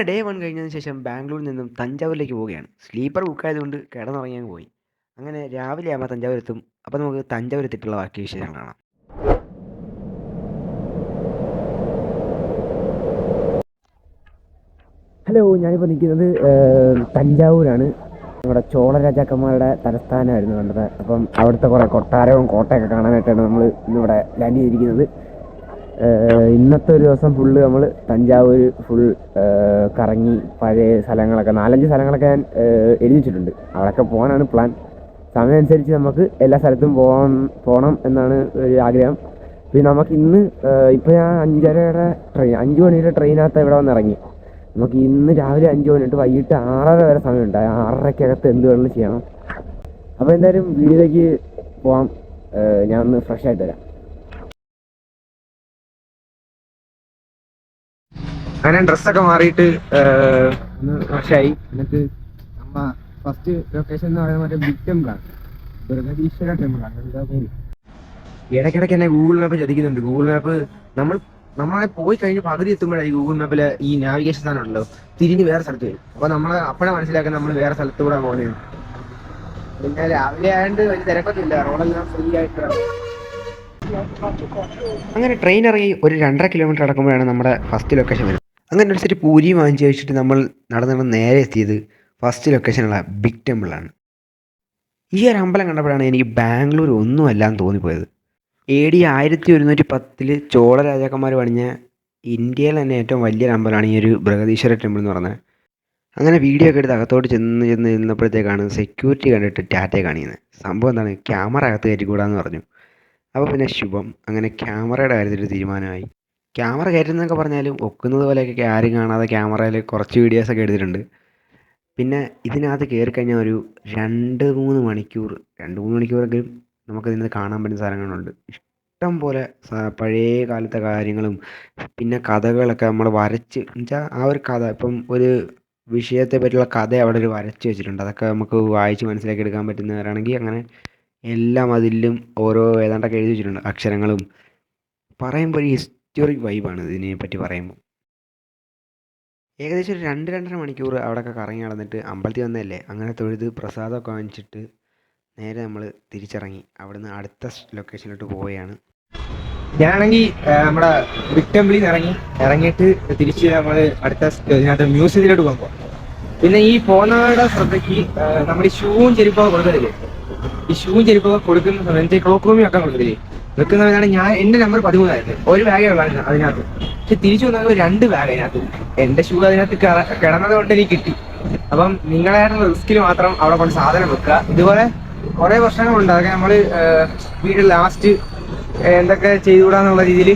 അങ്ങനെ ഡേ 1 കഴിഞ്ഞതിന് ശേഷം ബാംഗ്ലൂരിൽ നിന്നും തഞ്ചാവൂരിലേക്ക് പോവുകയാണ്. സ്ലീപ്പർ ബുക്കായതുകൊണ്ട് കിടന്നുറങ്ങി പോയി. അങ്ങനെ രാവിലെ ആകുമ്പോൾ തഞ്ചാവൂരെത്തും. അപ്പോൾ നമുക്ക് തഞ്ചാവൂരെത്തിയിട്ടുള്ള ബാക്കി വിശേഷങ്ങൾ കാണാം. ഹലോ, ഞാനിപ്പോൾ നിൽക്കുന്നത് തഞ്ചാവൂരാണ്. നമ്മുടെ ചോള രാജാക്കന്മാരുടെ തലസ്ഥാനമായിരുന്നു കണ്ടത്. അപ്പം അവിടുത്തെ കുറേ കൊട്ടാരവും കോട്ടയൊക്കെ കാണാനായിട്ടാണ് നമ്മൾ ഇന്നിവിടെ ലാൻഡ് ചെയ്തിരിക്കുന്നത്. ഇന്നത്തെ ഒരു ദിവസം ഫുള്ള് നമ്മൾ തഞ്ചാവൂർ ഫുൾ കറങ്ങി പഴയ സ്ഥലങ്ങളൊക്കെ 4-5 സ്ഥലങ്ങളൊക്കെ ഞാൻ എഴുതി വെച്ചിട്ടുണ്ട്. അവിടെയൊക്കെ പോകാനാണ് പ്ലാൻ. സമയം അനുസരിച്ച് നമുക്ക് എല്ലാ സ്ഥലത്തും പോകണം എന്നാണ് ഒരു ആഗ്രഹം. പിന്നെ നമുക്ക് ഇന്ന് ഇപ്പോൾ ഞാൻ 5 മണിയുടെ ട്രെയിനകത്ത് ഇവിടെ വന്ന് ഇറങ്ങി. നമുക്ക് ഇന്ന് രാവിലെ 5 മണി തൊട്ട് വൈകിട്ട് 6:30 വരെ സമയമുണ്ട്. 6:30-ക്കകത്ത് എന്ത് വേണമെങ്കിലും ചെയ്യണം. അപ്പോൾ എന്തായാലും വീട്ടിലേക്ക് പോകാം. ഞാൻ ഒന്ന് ഫ്രഷ് ആയിട്ട് വരാം. അങ്ങനെ ഡ്രസ്സൊക്കെ മാറിയിട്ട് ഒന്ന് ഫ്രഷായി. എന്നിട്ട് നമ്മ ഫസ്റ്റ് ലൊക്കേഷൻ എന്ന് പറയുന്നത് മറ്റേ ബിഗ് ടെമ്പിളാണ്, ബൃഹദീശ്വര ടെമ്പിളാണ്. എന്താ പേര്? ഇടയ്ക്കിടയ്ക്ക് എന്നെ ഗൂഗിൾ മാപ്പ് ചതിക്കുന്നുണ്ട്. ഗൂഗിൾ മാപ്പ് നമ്മളെ പോയി കഴിഞ്ഞ് പകുതി എത്തുമ്പോഴായി ഗൂഗിൾ മാപ്പിൽ ഈ നാവിഗേഷൻ സാധനം ഉണ്ടല്ലോ തിരിഞ്ഞ് വേറെ സ്ഥലത്ത് വരും. അപ്പോൾ അപ്പോഴാണ് മനസ്സിലാക്കാൻ നമ്മൾ വേറെ സ്ഥലത്തൂടെ പോകുന്നത്. പിന്നെ രാവിലെ ആയതുകൊണ്ട് വലിയ തിരക്കൊന്നുമില്ല, റോഡെല്ലാം ഫ്രീ ആയിട്ട്. അങ്ങനെ ട്രെയിൻ ഇറങ്ങി ഒരു 2.5 കിലോമീറ്റർ അടക്കുമ്പോഴാണ് നമ്മുടെ ഫസ്റ്റ് ലൊക്കേഷൻ വരുന്നത്. അങ്ങനെ ഒരു സെറ്റ് പൂരി വാങ്ങിച്ച് കഴിച്ചിട്ട് നമ്മൾ നടന്ന് നേരെ എത്തിയത് ഫസ്റ്റ് ലൊക്കേഷനുള്ള ബിഗ് ടെമ്പിളാണ്. ഈ ഒരു അമ്പലം കണ്ടപ്പോഴാണ് എനിക്ക് ബാംഗ്ലൂർ ഒന്നുമല്ലാന്ന് തോന്നിപ്പോയത്. AD 1110 ചോള രാജാക്കന്മാർ പണിഞ്ഞ ഇന്ത്യയിൽ തന്നെ ഏറ്റവും വലിയൊരു അമ്പലമാണ് ഈ ഒരു ബൃഹദീശ്വര ടെമ്പിൾ എന്ന് പറഞ്ഞത്. അങ്ങനെ വീഡിയോ ഒക്കെ എടുത്ത് അകത്തോട്ട് ചെന്നപ്പോഴത്തേക്കാണ് സെക്യൂരിറ്റി കണ്ടിട്ട് ടാറ്റയെ കാണിക്കുന്നത്. സംഭവം എന്താണ്, ക്യാമറ അകത്ത് കയറ്റിക്കൂടാന്ന് പറഞ്ഞു. അപ്പോൾ പിന്നെ ശുഭം. അങ്ങനെ ക്യാമറയുടെ കാര്യത്തിൽ തീരുമാനമായി. ക്യാമറ കയറ്റുന്നതൊക്കെ പറഞ്ഞാലും ഒക്കുന്നത് പോലെയൊക്കെ ആരും കാണാതെ ക്യാമറയിൽ കുറച്ച് വീഡിയോസൊക്കെ എടുത്തിട്ടുണ്ട്. പിന്നെ ഇതിനകത്ത് കയറിക്കഴിഞ്ഞാൽ ഒരു 2-3 മണിക്കൂറെങ്കിലും നമുക്കിതിനകത്ത് കാണാൻ പറ്റുന്ന സ്ഥലങ്ങളുണ്ട്. ഇഷ്ടം പോലെ പഴയ കാലത്തെ കാര്യങ്ങളും പിന്നെ കഥകളൊക്കെ നമ്മൾ വരച്ച് എന്നുവെച്ചാൽ ആ ഒരു കഥ, ഇപ്പം ഒരു വിഷയത്തെ പറ്റിയുള്ള കഥ അവിടെ ഒരു വരച്ച് വെച്ചിട്ടുണ്ട്. അതൊക്കെ നമുക്ക് വായിച്ച് മനസ്സിലാക്കി എടുക്കാൻ പറ്റുന്നവരാണെങ്കിൽ അങ്ങനെ എല്ലാം അതിലും ഓരോ ഏതാണ്ടൊക്കെ എഴുതി വെച്ചിട്ടുണ്ട്, അക്ഷരങ്ങളും. പറയുമ്പോൾ ഒരു ഹിസ്റ്റോറിക് വൈബാണ് ഇതിനെപ്പറ്റി പറയുമ്പോൾ. ഏകദേശം ഒരു 2-2.5 മണിക്കൂർ അവിടെയൊക്കെ കറങ്ങി നടന്നിട്ട് അമ്പലത്തിൽ വന്നതല്ലേ, അങ്ങനെ തൊഴുത് പ്രസാദമൊക്കെ വാങ്ങിച്ചിട്ട് നേരെ നമ്മൾ തിരിച്ചിറങ്ങി. അവിടുന്ന് അടുത്ത ലൊക്കേഷനിലോട്ട് പോവുകയാണ്. ഞാനാണെങ്കിൽ നമ്മുടെ ബിഗ് ടെമ്പിളിൽ നിന്ന് ഇറങ്ങിയിട്ട് തിരിച്ച് നമ്മൾ അടുത്ത ഇതിനകത്ത് മ്യൂസിയത്തിലോട്ട് പോകാൻ പോകാം. പിന്നെ ഈ പോകുന്നവരുടെ ശ്രദ്ധയ്ക്ക് നമ്മൾ ഈ ഷൂവും ചെരുപ്പൊക്കെ കൊടുക്കത്തില്ലേ, ഈ ഷൂവും ചെരുപ്പൊക്കെ കൊടുക്കുന്ന സമയത്ത് ക്ലോക്ക് റൂമിൽ വെക്കാൻ കൊടുക്കത്തില്ലേ, വെക്കുന്നവരാണ്. എൻ്റെ നമ്പർ 13 ഒരു ബാഗേ ഉള്ളായിരുന്നു അതിനകത്ത്. പക്ഷെ തിരിച്ചു വന്നാൽ 2 ബാഗ് അതിനകത്ത്. എൻ്റെ ഷൂ അതിനകത്ത് കിടന്നത് കൊണ്ട് എനിക്ക് കിട്ടി. അപ്പം നിങ്ങളായിട്ടുള്ള റിസ്കിൽ മാത്രം അവിടെ കൊണ്ട് സാധനം വെക്കുക. ഇതുപോലെ കുറേ പ്രശ്നങ്ങളുണ്ട്. അതൊക്കെ നമ്മൾ വീഡിയോ ലാസ്റ്റ് എന്തൊക്കെ ചെയ്തുകൂടാന്നുള്ള രീതിയിൽ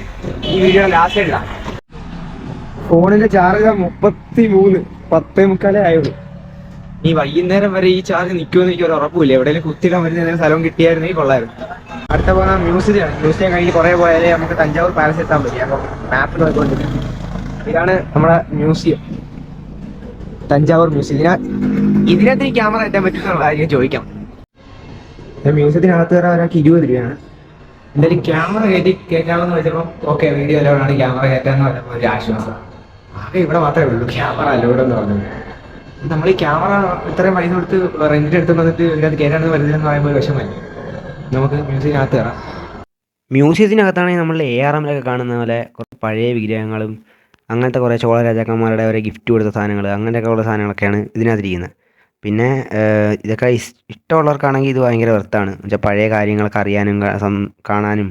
ഈ വീഡിയോ ലാസ്റ്റ് ഇടാം. ഫോണിന്റെ ചാർജ് 33, 10:45 ആയുള്ളൂ. ഈ വൈകുന്നേരം വരെ ഈ ചാർജ് നിൽക്കുമെന്ന് എനിക്ക് ഒരു ഉറപ്പില്ല. എവിടെയെങ്കിലും കുത്തിയിടാൻ പറ്റുന്ന സ്ഥലം കിട്ടിയായിരുന്നെങ്കിൽ കൊള്ളായിരുന്നു. അടുത്ത പോകുന്ന മ്യൂസിയം കഴിഞ്ഞ് കുറേ പോയാലേ നമുക്ക് തഞ്ചാവൂർ പാലസ് എത്താൻ പറ്റും. അപ്പം മാപ്പ് നോക്കിക്കൊണ്ടിരിക്കും. ഇതാണ് നമ്മുടെ മ്യൂസിയം, തഞ്ചാവൂർ മ്യൂസിയം. ഇതിനകത്ത് ഈ ക്യാമറ എത്താൻ പറ്റുന്നുള്ള കാര്യം ചോദിക്കാം. മ്യൂസിയത്തിനകത്ത് വരാൻ ഒരാൾക്ക് 20 രൂപയാണ്. എന്തായാലും ക്യാമറ കയറ്റാമെന്ന് വെച്ചപ്പോൾ ഓക്കെ, വീഡിയോ അലോഡാണ്, ക്യാമറ കയറ്റാന്ന് പറഞ്ഞപ്പോൾ ഒരു ആശ്വാസം. ആകെ ഇവിടെ മാത്രമേ ഉള്ളൂ ക്യാമറ അലോഡെന്ന് പറഞ്ഞത്. നമ്മൾ ഈ ക്യാമറ ഇത്രയും പൈസ കൊടുത്ത് റെന്റിന് എടുത്ത് വന്നിട്ട് ഇതിനകത്ത് കയറ്റാണെന്ന് വരുന്നതെന്ന് പറയുമ്പോൾ ഒരു വിഷമമായി. നമുക്ക് മ്യൂസിയത്തിനകത്ത് കയറാം. മ്യൂസിയത്തിനകത്താണെങ്കിൽ നമ്മൾ ARM കാണുന്ന പോലെ കുറച്ച് പഴയ വിഗ്രഹങ്ങളും അങ്ങനത്തെ കുറേ ചോള രാജാക്കന്മാരുടെ ഒരു ഗിഫ്റ്റ് കൊടുത്ത സാധനങ്ങൾ, അങ്ങനെയൊക്കെ ഉള്ള സാധനങ്ങളൊക്കെയാണ് ഇതിനകത്തിരിക്കുന്നത്. പിന്നെ ഇതൊക്കെ ഇഷ്ടമുള്ളവർക്കാണെങ്കിൽ ഇത് ഭയങ്കര വർത്താണ്. എന്നുവെച്ചാൽ പഴയ കാര്യങ്ങളൊക്കെ അറിയാനും കാണാനും.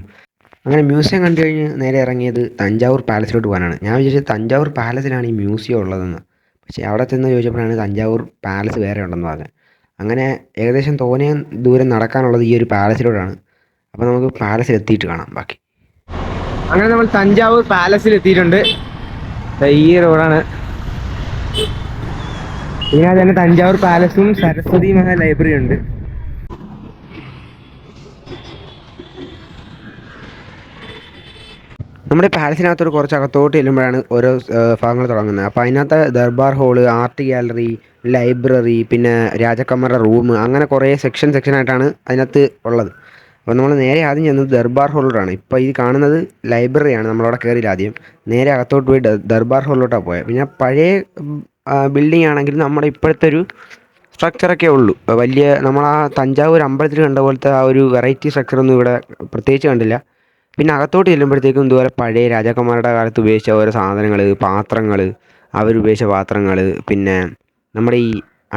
അങ്ങനെ മ്യൂസിയം കണ്ടു കഴിഞ്ഞ് നേരെ ഇറങ്ങിയത് തഞ്ചാവൂർ പാലസിലോട്ട് പോകാനാണ്. ഞാൻ വിചാരിച്ചത് തഞ്ചാവൂർ പാലസിലാണ് ഈ മ്യൂസിയം ഉള്ളതെന്ന്. പക്ഷേ അവിടെ ചെന്ന് ചോദിച്ചപ്പോഴാണ് തഞ്ചാവൂർ പാലസ് വേറെ ഉണ്ടെന്ന് പറഞ്ഞത്. അങ്ങനെ ഏകദേശം തോനെ ദൂരം നടക്കാനുള്ളത് ഈ ഒരു പാലസിലോട്ടാണ്. അപ്പോൾ നമുക്ക് പാലസിൽ എത്തിയിട്ട് കാണാം ബാക്കി. അങ്ങനെ നമ്മൾ തഞ്ചാവൂർ പാലസിൽ എത്തിയിട്ടുണ്ട്. ഈ റോഡാണ്. ഇതിനകത്ത് തന്നെ തഞ്ചാവൂർ പാലസും സരസ്വതി മഹൽ ലൈബ്രറി ഉണ്ട്. നമ്മുടെ പാലസിനകത്തൊരു കുറച്ച് അകത്തോട്ട് ചെല്ലുമ്പോഴാണ് ഓരോ ഭാഗങ്ങൾ തുടങ്ങുന്നത്. അപ്പോൾ അതിനകത്ത് Darbar hall, art gallery, library, പിന്നെ രാജാക്കന്മാരുടെ റൂം, അങ്ങനെ കുറേ സെക്ഷനായിട്ടാണ് അതിനകത്ത് ഉള്ളത്. അപ്പോൾ നമ്മൾ നേരെ ആദ്യം ചെന്നത് ദർബാർ ഹോളിലോട്ടാണ്. ഇപ്പോൾ ഈ കാണുന്നത് ലൈബ്രറിയാണ്. നമ്മളവിടെ കയറിയില്ല ആദ്യം. നേരെ അകത്തോട്ട് പോയി ദർബാർ ഹോളിലോട്ടാണ് പോയത്. പിന്നെ പഴയ ബിൽഡിംഗ് ആണെങ്കിലും നമ്മുടെ ഇപ്പോഴത്തെ ഒരു സ്ട്രക്ചറൊക്കെ ഉള്ളൂ. വലിയ നമ്മൾ ആ തഞ്ചാവൂർ അമ്പലത്തിൽ കണ്ട പോലത്തെ ആ ഒരു വെറൈറ്റി സ്ട്രക്ചറൊന്നും ഇവിടെ പ്രത്യേകിച്ച് കണ്ടില്ല. പിന്നെ അകത്തോട്ട് ചെല്ലുമ്പോഴത്തേക്കും ഇതുപോലെ പഴയ രാജാക്കന്മാരുടെ കാലത്ത് ഉപയോഗിച്ച ഓരോ സാധനങ്ങൾ, പാത്രങ്ങൾ, അവരുപയോഗിച്ച പാത്രങ്ങൾ, പിന്നെ നമ്മുടെ ഈ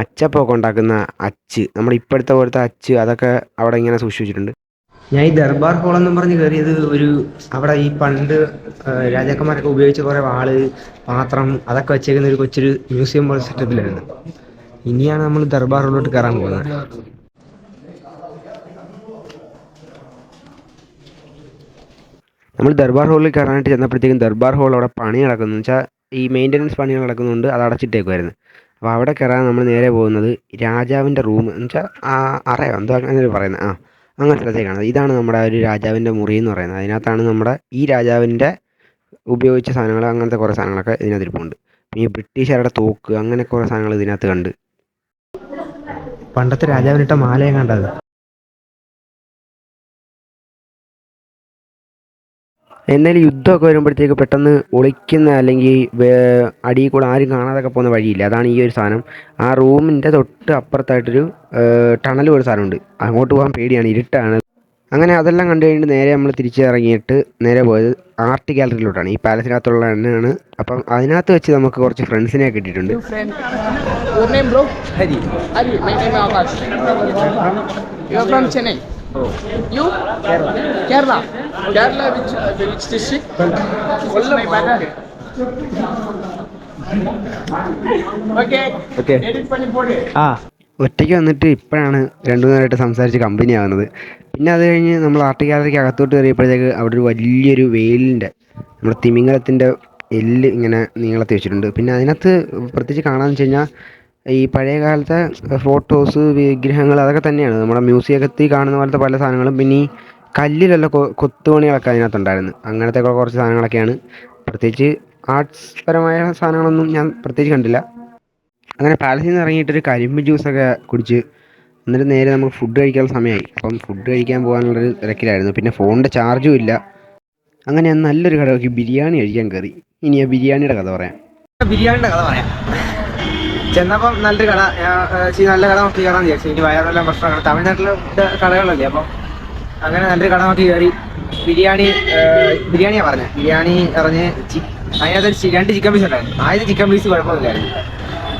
അച്ചപ്പമൊക്കെ ഉണ്ടാക്കുന്ന അച്ച്, നമ്മുടെ ഇപ്പോഴത്തെ പോലത്തെ അച്ച്, അതൊക്കെ അവിടെ ഇങ്ങനെ സൂക്ഷിച്ചിട്ടുണ്ട്. ഞാൻ ഈ ദർബാർ ഹോളെന്നും പറഞ്ഞ് കയറിയത് അവിടെ ഈ പണ്ട് രാജാക്കന്മാരൊക്കെ ഉപയോഗിച്ച കുറേ വാള്, പാത്രം, അതൊക്കെ വെച്ചേക്കുന്ന ഒരു കൊച്ചൊരു മ്യൂസിയം പോലെ സെറ്റപ്പിലായിരുന്നു. ഇനിയാണ് നമ്മൾ ദർബാർ ഹോളിലോട്ട് കയറാൻ പോകുന്നത്. നമ്മൾ ദർബാർ ഹോളിൽ കയറാനായിട്ട് ചെന്നപ്പോഴത്തേക്കും ദർബാർ ഹോൾ അവിടെ പണി നടക്കുന്നു വെച്ചാൽ ഈ മെയിൻ്റനൻസ് പണികൾ നടക്കുന്നുണ്ട്. അത് അടച്ചിട്ടേക്കുമായിരുന്നു. അപ്പോൾ അവിടെ കയറാൻ നമ്മൾ നേരെ പോകുന്നത് രാജാവിൻ്റെ റൂം എന്ന് വെച്ചാൽ അറയോ എന്തോ അങ്ങനെ പറയുന്നത്, അങ്ങനെ സ്ഥലത്തേക്കാണ്. ഇതാണ് നമ്മുടെ ഒരു രാജാവിൻ്റെ മുറി എന്ന് പറയുന്നത്. അതിനകത്താണ് നമ്മുടെ ഈ രാജാവിൻ്റെ ഉപയോഗിച്ച സാധനങ്ങൾ, അങ്ങനത്തെ കുറേ സാധനങ്ങളൊക്കെ ഇതിനകത്ത് ഇരിപ്പുണ്ട്. ഈ ബ്രിട്ടീഷുകാരുടെ തോക്ക്, അങ്ങനെ കുറേ സാധനങ്ങൾ ഇതിനകത്ത് കണ്ട്. പണ്ടത്തെ രാജാവിനിട്ട മാലയും കണ്ടത്. എന്നാലും യുദ്ധമൊക്കെ വരുമ്പോഴത്തേക്ക് പെട്ടെന്ന് ഒളിക്കുന്ന അല്ലെങ്കിൽ അടിയിൽ കൂടെ ആരും കാണാതൊക്കെ പോകുന്ന വഴിയില്ല. അതാണ് ഈ ഒരു സാധനം. ആ റൂമിൻ്റെ തൊട്ട് അപ്പുറത്തായിട്ടൊരു ടണൽ ഒരു സാധനമുണ്ട്. അങ്ങോട്ട് പോകാൻ പേടിയാണ്, ഇരുട്ടാണ്. അങ്ങനെ അതെല്ലാം കണ്ടു കഴിഞ്ഞിട്ട് നേരെ നമ്മൾ തിരിച്ചിറങ്ങിയിട്ട് നേരെ പോയത് ആർട്ട് ഗാലറിയിലോട്ടാണ്. ഈ പാലസിനകത്തുള്ള തന്നെയാണ്. അപ്പം അതിനകത്ത് വെച്ച് നമുക്ക് കുറച്ച് ഫ്രണ്ട്സിനെ കിട്ടിയിട്ടുണ്ട്. You? Kerala. Kerala, which district? Kollam. Okay. Edit பண்ணி போடு. ഒറ്റയ്ക്ക് വന്നിട്ട് ഇപ്പോഴാണ് 2-3 നേരമായിട്ട് സംസാരിച്ച് കമ്പനി ആകുന്നത്. പിന്നെ അത് കഴിഞ്ഞ് നമ്മൾ ആർട്ട് ഗാലറിക്ക് അകത്തോട്ട് കയറിയപ്പോഴത്തേക്ക് അവിടെ ഒരു വലിയൊരു വെയിലിൻ്റെ, നമ്മുടെ തിമിംഗലത്തിൻ്റെ എല്ല് ഇങ്ങനെ നീളത്തി വെച്ചിട്ടുണ്ട്. പിന്നെ അതിനകത്ത് പ്രത്യേകിച്ച് കാണാമെന്ന് വെച്ച് കഴിഞ്ഞാൽ ഈ പഴയ കാലത്തെ ഫോട്ടോസ്, വിഗ്രഹങ്ങൾ, അതൊക്കെ തന്നെയാണ് നമ്മുടെ മ്യൂസിയത്തിൽ കാണുന്ന പോലത്തെ പല സാധനങ്ങളും. പിന്നെ ഈ കല്ലിലുള്ള കൊത്തുപണികളൊക്കെ അതിനകത്തുണ്ടായിരുന്നു. അങ്ങനത്തെ കുറച്ച് സാധനങ്ങളൊക്കെയാണ്. പ്രത്യേകിച്ച് ആർട്സ് പരമായ സാധനങ്ങളൊന്നും ഞാൻ പ്രത്യേകിച്ച് കണ്ടില്ല. അങ്ങനെ പാലസിൽ നിന്ന് ഇറങ്ങിയിട്ടൊരു കരിമ്പ് ജ്യൂസൊക്കെ കുടിച്ച് എന്നിട്ട് നേരെ നമുക്ക് ഫുഡ് കഴിക്കാനുള്ള സമയമായി. അപ്പം ഫുഡ് കഴിക്കാൻ പോകാനുള്ളൊരു തിരക്കിലായിരുന്നു. പിന്നെ ഫോണിൻ്റെ ചാർജും ഇല്ല. അങ്ങനെ ഞാൻ നല്ലൊരു കട നോക്കി ബിരിയാണി കഴിക്കാൻ കയറി. ഇനി ആ ബിരിയാണിയുടെ കഥ പറയാം. ചെന്നപ്പം നല്ലൊരു കട, നല്ല കട നോക്കി കയറാൻ വിചാരിച്ചു. ഇനി വയറെല്ലാം പ്രശ്നമാണ്. തമിഴ്നാട്ടിലെ കടകളല്ലേ, അപ്പം അങ്ങനെ നല്ലൊരു കട നോക്കി കയറി. ബിരിയാണിയാണ് പറഞ്ഞത്. ബിരിയാണി പറഞ്ഞ് അതിനകത്ത് 2 ചിക്കൻ പീസ് ഉണ്ടായിരുന്നു. ആദ്യത്തെ ചിക്കൻ പീസ് കുഴപ്പമൊന്നുമില്ലായിരുന്നു.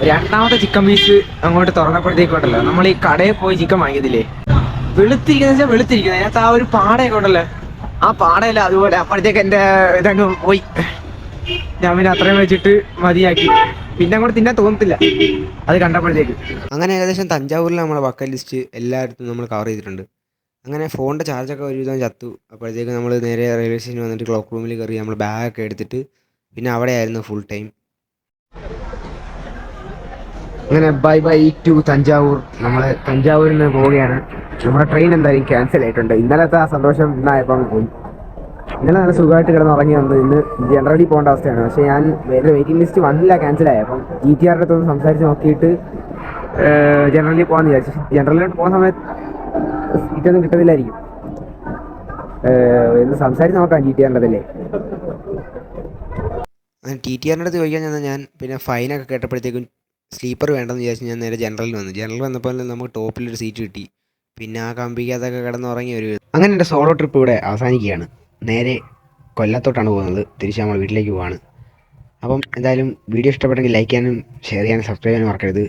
രണ്ടാമത്തെ ചിക്കൻ പീസ് അങ്ങോട്ട് തുറന്നപ്പോഴത്തേക്കുണ്ടല്ലോ, നമ്മൾ ഈ കടയിൽ പോയി ചിക്കൻ വാങ്ങിയതില്ലേ, വെളുത്തിരിക്കുന്ന അതിനകത്ത് ആ ഒരു പാടയൊക്കെ ഉണ്ടല്ലോ, ആ പാടയല്ല അതുപോലെ. അപ്പോഴത്തേക്ക് എൻ്റെ ഇതങ്ങ് പോയി. ഞാൻ പിന്നെ അത്രയും വെച്ചിട്ട് മതിയാക്കി. പിന്നെ അങ്ങോട്ട് തിന്നാൻ തോന്നത്തില്ല അത് കണ്ടപ്പോഴത്തേക്ക്. അങ്ങനെ ഏകദേശം തഞ്ചാവൂരിൽ നമ്മുടെ ബക്കറ്റ് ലിസ്റ്റ് എല്ലായിടത്തും നമ്മൾ കവർ ചെയ്തിട്ടുണ്ട്. അങ്ങനെ ഫോണിൻ്റെ ചാർജൊക്കെ ഒരുവിധം ചത്തു. അപ്പോഴത്തേക്ക് നമ്മൾ നേരെ റെയിൽവേ സ്റ്റേഷനിൽ വന്നിട്ട് ക്ലോക്ക് റൂമിൽ കയറി നമ്മൾ ബാഗൊക്കെ എടുത്തിട്ട് പിന്നെ അവിടെ ആയിരുന്നു ഫുൾ ടൈം. അങ്ങനെ ബൈ ടു തഞ്ചാവൂർ. നമ്മൾ തഞ്ചാവൂരിൽ നിന്ന് പോവുകയാണ്. നമ്മുടെ ട്രെയിൻ എന്തായാലും ക്യാൻസൽ ആയിട്ടുണ്ട്. ഇന്നലത്തെ ആ സന്തോഷം ഇന്നായപ്പോൾ പോയി. ഇന്നലെ നല്ല സുഖമായിട്ട് കിടന്നുറങ്ങി വന്നത്. ഇന്ന് ജനറലി പോകേണ്ട അവസ്ഥയാണ്. പക്ഷേ ഞാൻ വേറെ വെയിറ്റിംഗ് ലിസ്റ്റ് വന്നില്ല, ക്യാൻസലായി. അപ്പം GTR അടുത്തൊന്ന് സംസാരിച്ച് നോക്കിയിട്ട് ജനറലി പോകാമെന്ന് വിചാരിച്ചു. ജനറലിലോട്ട് പോകുന്ന സമയത്ത് സീറ്റൊന്നും കിട്ടുന്നില്ലായിരിക്കും. എന്ന് സംസാരിച്ച് നോക്കാം GTR അതല്ലേ. അങ്ങനെ TTR അടുത്ത് ചോദിക്കാൻ ചെന്നാൽ ഞാൻ പിന്നെ ഫൈനൊക്കെ കേട്ടപ്പോഴത്തേക്കും സ്ലീപ്പർ വേണ്ടെന്ന് വിചാരിച്ച് ഞാൻ നേരെ ജനറലിൽ വന്നു. ജനറൽ വന്നപ്പോൾ നമുക്ക് ടോപ്പിലൊരു സീറ്റ് കിട്ടി. പിന്നെ ആ കമ്പിക്കകത്തൊക്കെ കിടന്നുറങ്ങി അങ്ങനെ എൻ്റെ സോളോ ട്രിപ്പ് ഇവിടെ അവസാനിക്കുകയാണ്. നേരെ കൊല്ലത്തോട്ടാണ് പോകുന്നത്. തിരിച്ച് നമ്മൾ വീട്ടിലേക്ക് പോവാണ്. അപ്പം എന്തായാലും വീഡിയോ ഇഷ്ടപ്പെട്ടെങ്കിൽ ലൈക്ക് ചെയ്യാനും ഷെയർ ചെയ്യാനും സബ്സ്ക്രൈബ് ചെയ്യാനും മറക്കരുത്.